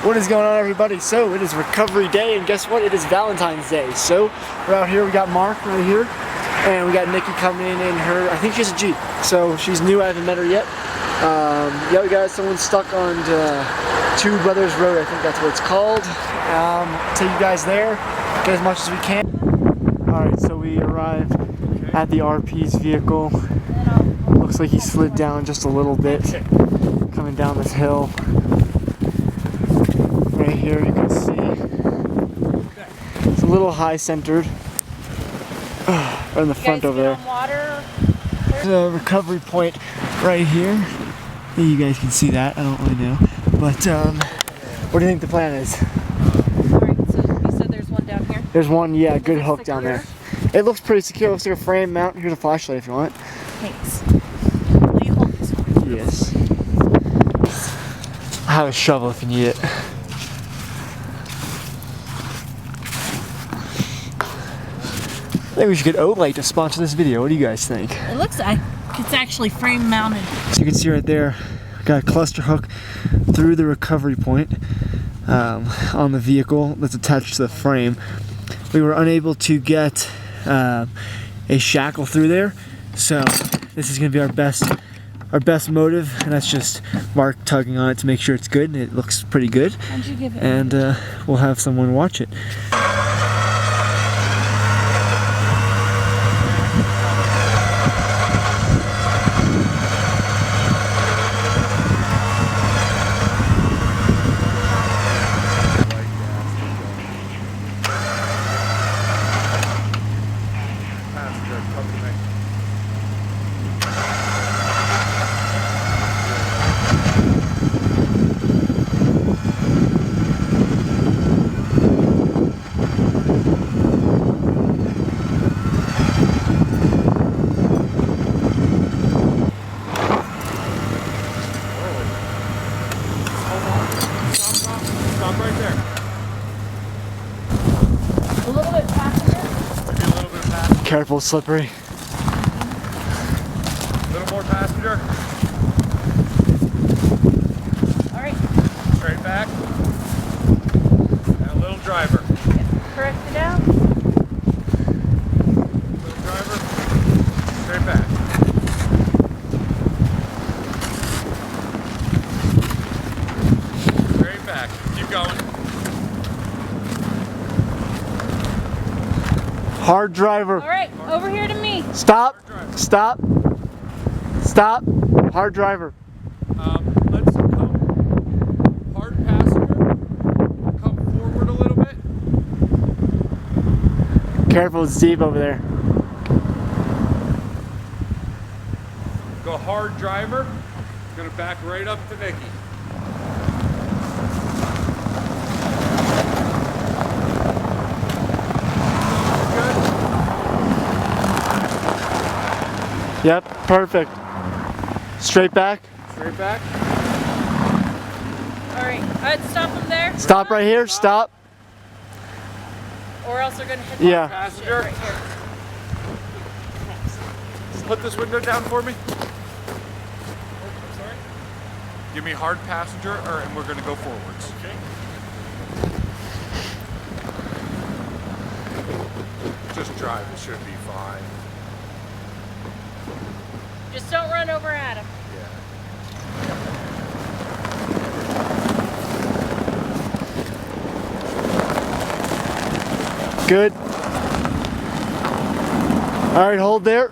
What is going on, everybody? So it is recovery day, and guess what? It is Valentine's Day. So we're out here. We got Mark right here, and we got Nikki coming in her. I think she has a Jeep. So she's new. I haven't met her yet. Yeah, we got someone stuck on Two Brothers Road. I think that's what it's called. Take you guys there. Get as much as we can. All right. So we arrived at the RP's vehicle. Looks like he slid down just a little bit, coming down this hill. Right here you can see it's a little high centered right in the front over there. There's a recovery point right here. You guys can see that. I don't really know, but what do you think the plan is? Alright, so you said there's one down here? There's one, yeah, good hook down there. It looks pretty secure. It looks like a frame mount. Here's a flashlight if you want. Thanks. Will you hold this one? Yes. I have a shovel if you need it. I think we should get Olight to sponsor this video. What do you guys think? It looks like it's actually frame mounted. So you can see right there, got a cluster hook through the recovery point on the vehicle that's attached to the frame. We were unable to get a shackle through there, so this is going to be our best motive, and that's just Mark tugging on it to make sure it's good, and it looks pretty good. How'd you give it? And we'll have someone watch it. Stop right there. A little bit passenger? Maybe a little bit of passenger. Careful, slippery. A little more passenger. Alright. Straight back. And a little driver. Correct it out. Little driver. Straight back. Straight back. Keep going. Hard driver. Alright, over here to me. Stop. Stop. Stop. Hard driver. Let's come hard passenger. Come forward a little bit. Careful, it's deep over there. Go hard driver. Gonna back right up to Nikki. Yep, perfect. Straight back. Straight back. Alright, I'd stop him there. Stop right here. Stop. Or else they're gonna hit Yeah. the Passenger. right here. Thanks. Put this window down for me. Sorry? Give me hard passenger, and we're going to go forwards. Okay. Just drive. It should be fine. Just don't run over Adam. Yeah. Good. All right, hold there.